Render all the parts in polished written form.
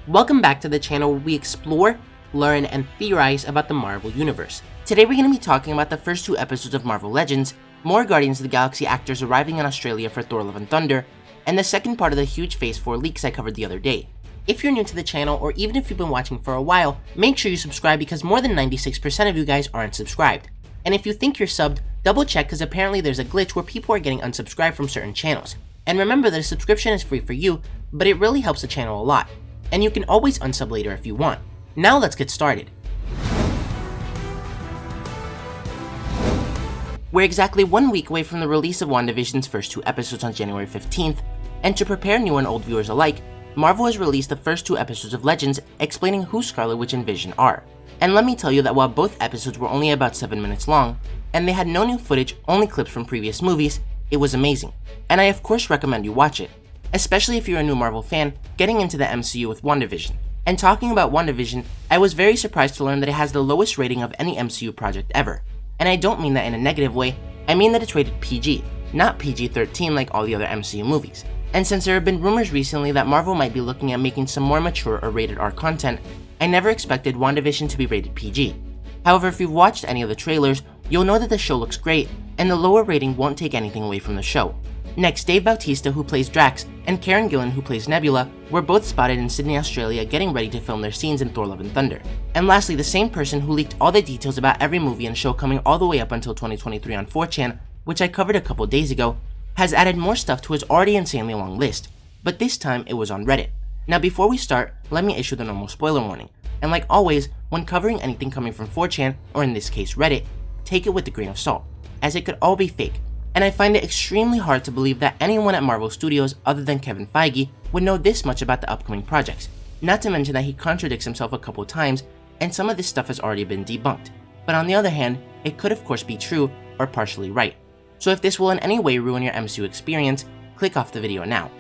Welcome back to the channel where we explore, learn, and theorize about the Marvel Universe. Today we're going to be talking about the first 2 episodes of Marvel Legends, more Guardians of the Galaxy actors arriving in Australia for Thor Love and Thunder, and the second part of the huge Phase 4 leaks I covered the other day. If you're new to the channel, or even if you've been watching for a while, make sure you subscribe because more than 96% of you guys aren't subscribed. And if you think you're subbed, double check because apparently there's a glitch where people are getting unsubscribed from certain channels. And remember that a subscription is free for you, but it really helps the channel a lot. And you can always unsub later if you want. Now let's get started. We're exactly 1 week away from the release of WandaVision's first 2 episodes on January 15th, and to prepare new and old viewers alike, Marvel has released the first 2 episodes of Legends explaining who Scarlet Witch and Vision are. And let me tell you that while both episodes were only about 7 minutes long, and they had no new footage, only clips from previous movies, it was amazing. And I of course recommend you watch it, especially if you're a new Marvel fan getting into the MCU with WandaVision. And talking about WandaVision, I was very surprised to learn that it has the lowest rating of any MCU project ever. And I don't mean that in a negative way, I mean that it's rated PG, not PG-13 like all the other MCU movies. And since there have been rumors recently that Marvel might be looking at making some more mature or rated R content, I never expected WandaVision to be rated PG. However, if you've watched any of the trailers, you'll know that the show looks great, and the lower rating won't take anything away from the show. Next, Bautista, who plays Drax, and Karren Gillan, who plays Nebula, were both spotted in Sydney, Australia getting ready to film their scenes in Thor Love and Thunder. And lastly, the same person who leaked all the details about every movie and show coming all the way up until 2023 on 4chan, which I covered a couple days ago, has added more stuff to his already insanely long list, but this time it was on Reddit. Now before we start, let me issue the normal spoiler warning, and like always, when covering anything coming from 4chan, or in this case Reddit, take it with a grain of salt, as it could all be fake. And I find it extremely hard to believe that anyone at Marvel Studios other than Kevin Feige would know this much about the upcoming projects, not to mention that he contradicts himself a couple times and some of this stuff has already been debunked. But on the other hand, it could of course be true or partially right. So if this will in any way ruin your MCU experience, click off the video now.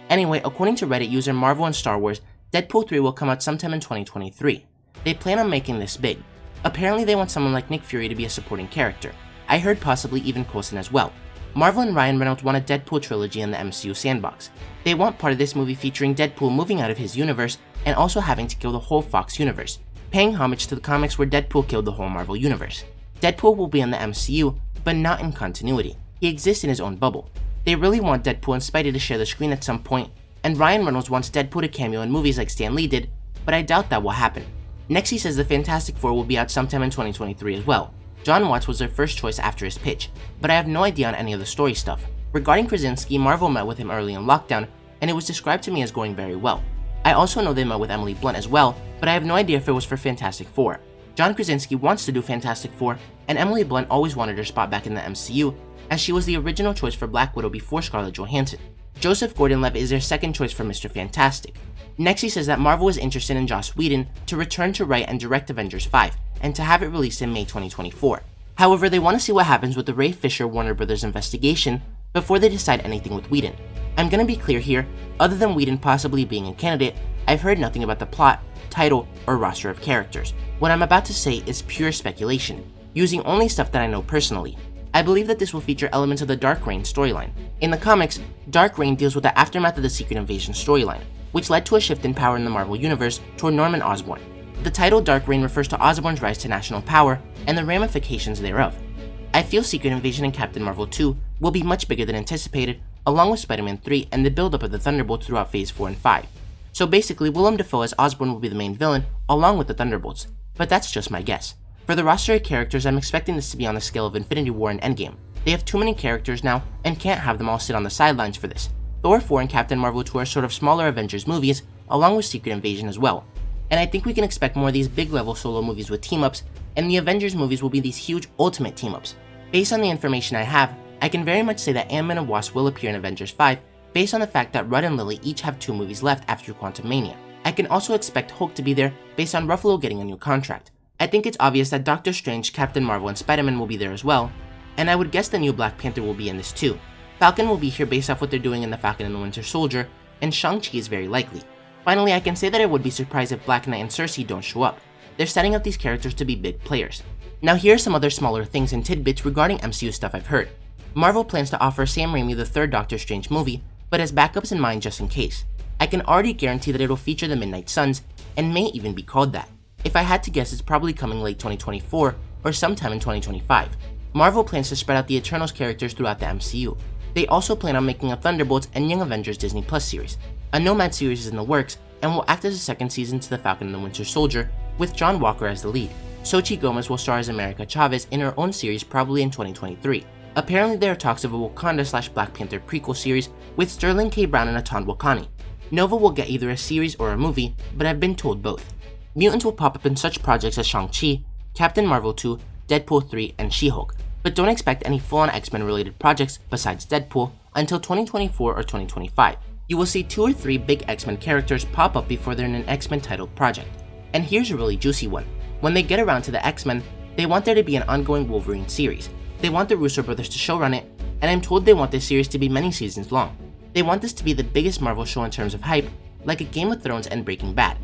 Anyway, according to Reddit user Marvel and Star Wars, Deadpool 3 will come out sometime in 2023. They plan on making this big. Apparently they want someone like Nick Fury to be a supporting character. I heard possibly even Coulson as well. Marvel and Ryan Reynolds want a Deadpool trilogy in the MCU sandbox. They want part of this movie featuring Deadpool moving out of his universe and also having to kill the whole Fox universe, paying homage to the comics where Deadpool killed the whole Marvel universe. Deadpool will be in the MCU, but not in continuity. He exists in his own bubble. They really want Deadpool and Spidey to share the screen at some point, and Ryan Reynolds wants Deadpool to cameo in movies like Stan Lee did, but I doubt that will happen. Next he says the Fantastic Four will be out sometime in 2023 as well. John Watts was their first choice after his pitch, but I have no idea on any of the story stuff. Regarding Krasinski, Marvel met with him early in lockdown, and it was described to me as going very well. I also know they met with Emily Blunt as well, but I have no idea if it was for Fantastic Four. John Krasinski wants to do Fantastic Four, and Emily Blunt always wanted her spot back in the MCU, as she was the original choice for Black Widow before Scarlett Johansson. Joseph Gordon-Levitt is their second choice for Mr. Fantastic. Next he says that Marvel is interested in Joss Whedon to return to write and direct Avengers 5, and to have it released in May 2024. However, they want to see what happens with the Ray Fisher Warner Brothers investigation before they decide anything with Whedon. I'm gonna be clear here, other than Whedon possibly being a candidate, I've heard nothing about the plot, title, or roster of characters. What I'm about to say is pure speculation, using only stuff that I know personally. I believe that this will feature elements of the Dark Reign storyline. In the comics, Dark Reign deals with the aftermath of the Secret Invasion storyline, which led to a shift in power in the Marvel Universe toward Norman Osborn. The title Dark Reign refers to Osborn's rise to national power and the ramifications thereof. I feel Secret Invasion and Captain Marvel 2 will be much bigger than anticipated, along with Spider-Man 3 and the build-up of the Thunderbolts throughout Phase 4 and 5. So basically, Willem Dafoe as Osborn will be the main villain, along with the Thunderbolts, but that's just my guess. For the roster of characters, I'm expecting this to be on the scale of Infinity War and Endgame. They have too many characters now, and can't have them all sit on the sidelines for this. Thor 4 and Captain Marvel 2 are sort of smaller Avengers movies, along with Secret Invasion as well. And I think we can expect more of these big level solo movies with team-ups, and the Avengers movies will be these huge ultimate team-ups. Based on the information I have, I can very much say that Ant-Man and Wasp will appear in Avengers 5, based on the fact that Rudd and Lily each have 2 movies left after Quantumania. I can also expect Hulk to be there, based on Ruffalo getting a new contract. I think it's obvious that Doctor Strange, Captain Marvel, and Spider-Man will be there as well, and I would guess the new Black Panther will be in this too. Falcon will be here based off what they're doing in The Falcon and the Winter Soldier, and Shang-Chi is very likely. Finally, I can say that I would be surprised if Black Knight and Cersei don't show up. They're setting up these characters to be big players. Now here are some other smaller things and tidbits regarding MCU stuff I've heard. Marvel plans to offer Sam Raimi the third Doctor Strange movie, but has backups in mind just in case. I can already guarantee that it'll feature the Midnight Suns, and may even be called that. If I had to guess, it's probably coming late 2024 or sometime in 2025. Marvel plans to spread out the Eternals characters throughout the MCU. They also plan on making a Thunderbolts and Young Avengers Disney Plus series. A Nomad series is in the works and will act as a second season to The Falcon and the Winter Soldier, with John Walker as the lead. Xochitl Gomez will star as America Chavez in her own series probably in 2023. Apparently there are talks of a Wakanda/Black Panther prequel series with Sterling K. Brown and Atan Wakani. Nova will get either a series or a movie, but I've been told both. Mutants will pop up in such projects as Shang-Chi, Captain Marvel 2, Deadpool 3, and She-Hulk, but don't expect any full-on X-Men related projects besides Deadpool until 2024 or 2025. You will see 2 or 3 big X-Men characters pop up before they're in an X-Men titled project. And here's a really juicy one. When they get around to the X-Men, they want there to be an ongoing Wolverine series. They want the Russo brothers to showrun it, and I'm told they want this series to be many seasons long. They want this to be the biggest Marvel show in terms of hype, like a Game of Thrones and Breaking Bad.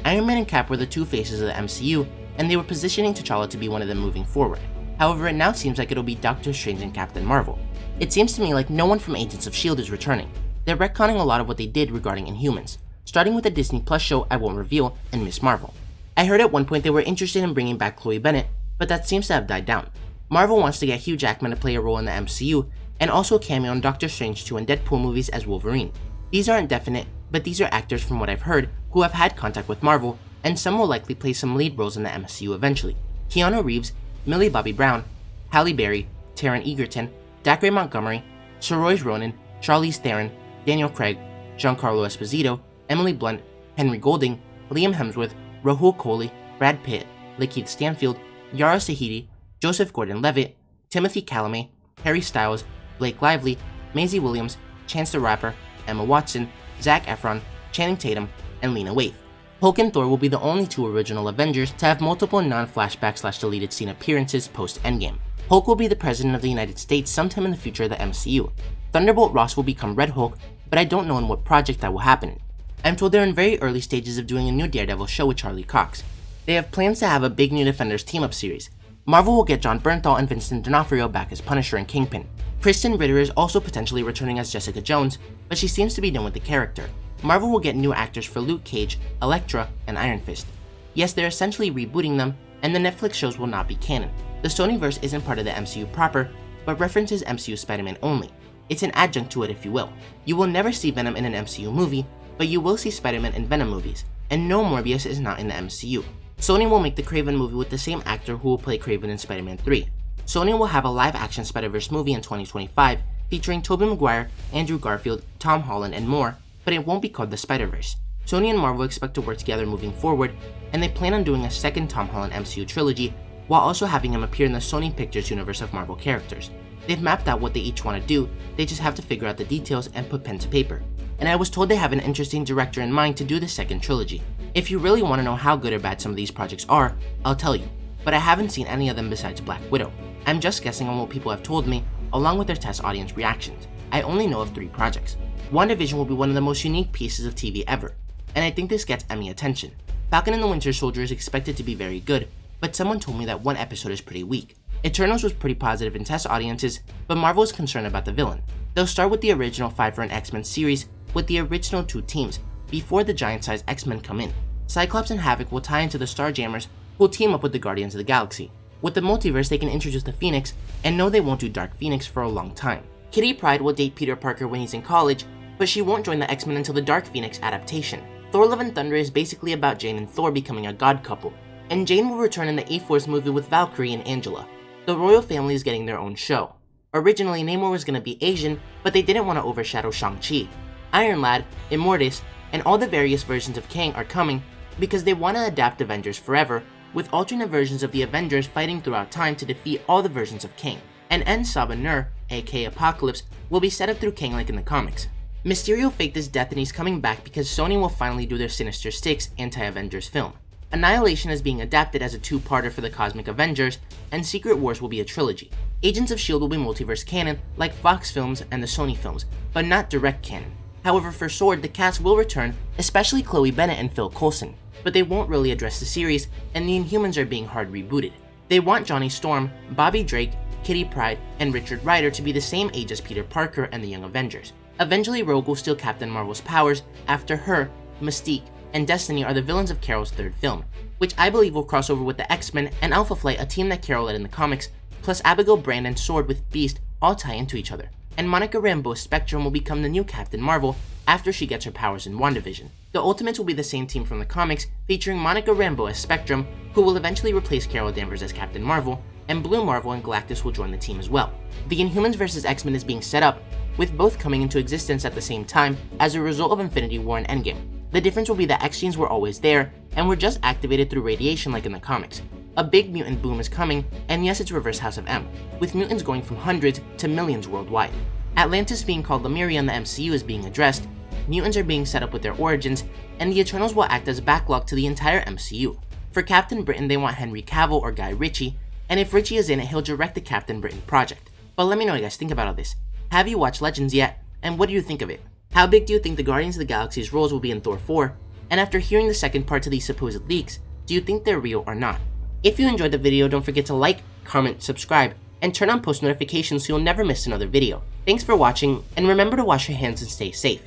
Iron Man and Cap were the 2 faces of the MCU, and they were positioning T'Challa to be one of them moving forward. However, it now seems like it'll be Doctor Strange and Captain Marvel. It seems to me like no one from Agents of S.H.I.E.L.D. is returning. They're retconning a lot of what they did regarding Inhumans, starting with a Disney Plus show I won't reveal and Ms. Marvel. I heard at one point they were interested in bringing back Chloe Bennett, but that seems to have died down. Marvel wants to get Hugh Jackman to play a role in the MCU, and also a cameo in Doctor Strange 2 and Deadpool movies as Wolverine. These aren't definite, but these are actors from what I've heard who have had contact with Marvel, and some will likely play some lead roles in the MCU eventually. Keanu Reeves, Millie Bobby Brown, Halle Berry, Taron Egerton, Dacre Montgomery, Saoirse Ronan, Charlize Theron, Daniel Craig, Giancarlo Esposito, Emily Blunt, Henry Golding, Liam Hemsworth, Rahul Kohli, Brad Pitt, Lakeith Stanfield, Yara Shahidi, Joseph Gordon-Levitt, Timothy Chalamet, Harry Styles, Blake Lively, Maisie Williams, Chance the Rapper, Emma Watson, Zac Efron, Channing Tatum, and Lena Waithe. Hulk and Thor will be the only 2 original Avengers to have multiple non-flashback/deleted scene appearances post-Endgame. Hulk will be the President of the United States sometime in the future of the MCU. Thunderbolt Ross will become Red Hulk, but I don't know in what project that will happen in. I'm told they're in very early stages of doing a new Daredevil show with Charlie Cox. They have plans to have a big New Defenders team-up series. Marvel will get Jon Bernthal and Vincent D'Onofrio back as Punisher and Kingpin. Kristen Ritter is also potentially returning as Jessica Jones, but she seems to be done with the character. Marvel will get new actors for Luke Cage, Elektra, and Iron Fist. Yes, they're essentially rebooting them, and the Netflix shows will not be canon. The Sonyverse isn't part of the MCU proper, but references MCU Spider-Man only. It's an adjunct to it, if you will. You will never see Venom in an MCU movie, but you will see Spider-Man in Venom movies, and no, Morbius is not in the MCU. Sony will make the Kraven movie with the same actor who will play Kraven in Spider-Man 3. Sony will have a live-action Spider-Verse movie in 2025, featuring Tobey Maguire, Andrew Garfield, Tom Holland, and more, but it won't be called the Spider-Verse. Sony and Marvel expect to work together moving forward, and they plan on doing a second Tom Holland MCU trilogy, while also having him appear in the Sony Pictures universe of Marvel characters. They've mapped out what they each want to do, they just have to figure out the details and put pen to paper. And I was told they have an interesting director in mind to do the second trilogy. If you really want to know how good or bad some of these projects are, I'll tell you, but I haven't seen any of them besides Black Widow. I'm just guessing on what people have told me, along with their test audience reactions. I only know of 3 projects. WandaVision will be one of the most unique pieces of TV ever, and I think this gets Emmy attention. Falcon and the Winter Soldier is expected to be very good, but someone told me that one episode is pretty weak. Eternals was pretty positive in test audiences, but Marvel is concerned about the villain. They'll start with the original 5-run X-Men series with the original 2 teams, before the giant-sized X-Men come in. Cyclops and Havoc will tie into the Starjammers, who will team up with the Guardians of the Galaxy. With the multiverse, they can introduce the Phoenix, and no, they won't do Dark Phoenix for a long time. Kitty Pryde will date Peter Parker when he's in college, but she won't join the X-Men until the Dark Phoenix adaptation. Thor Love and Thunder is basically about Jane and Thor becoming a god couple, and Jane will return in the A-Force movie with Valkyrie and Angela. The royal family is getting their own show. Originally, Namor was going to be Asian, but they didn't want to overshadow Shang-Chi. Iron Lad, Immortus, and all the various versions of Kang are coming because they want to adapt Avengers Forever, with alternate versions of the Avengers fighting throughout time to defeat all the versions of Kang. And En-Sabah-Nur, aka Apocalypse, will be set up through Kang like in the comics. Mysterio faked his death and he's coming back because Sony will finally do their Sinister Six anti-Avengers film. Annihilation is being adapted as a 2-parter for the Cosmic Avengers, and Secret Wars will be a trilogy. Agents of S.H.I.E.L.D. will be multiverse canon like Fox films and the Sony films, but not direct canon. However, for S.W.O.R.D, the cast will return, especially Chloe Bennett and Phil Coulson, but they won't really address the series, and the Inhumans are being hard rebooted. They want Johnny Storm, Bobby Drake, Kitty Pryde, and Richard Rider to be the same age as Peter Parker and the Young Avengers. Eventually, Rogue will steal Captain Marvel's powers after her, Mystique, and Destiny are the villains of Carol's third film, which I believe will cross over with the X-Men and Alpha Flight, a team that Carol led in the comics, plus Abigail Brand and Sword with Beast all tie into each other. And Monica Rambeau as Spectrum will become the new Captain Marvel after she gets her powers in WandaVision. The Ultimates will be the same team from the comics, featuring Monica Rambeau as Spectrum, who will eventually replace Carol Danvers as Captain Marvel, and Blue Marvel and Galactus will join the team as well. The Inhumans vs. X-Men is being set up, with both coming into existence at the same time as a result of Infinity War and Endgame. The difference will be that X genes were always there, and were just activated through radiation like in the comics. A big mutant boom is coming, and yes, it's Reverse House of M, with mutants going from hundreds to millions worldwide. Atlantis being called Lemuria in the MCU is being addressed, mutants are being set up with their origins, and the Eternals will act as backlog to the entire MCU. For Captain Britain, they want Henry Cavill or Guy Ritchie, and if Ritchie is in it, he'll direct the Captain Britain project. But let me know what you guys think about all this. Have you watched Legends yet, and what do you think of it? How big do you think the Guardians of the Galaxy's roles will be in Thor 4? And after hearing the second part to these supposed leaks, do you think they're real or not? If you enjoyed the video, don't forget to like, comment, subscribe, and turn on post notifications so you'll never miss another video. Thanks for watching, and remember to wash your hands and stay safe.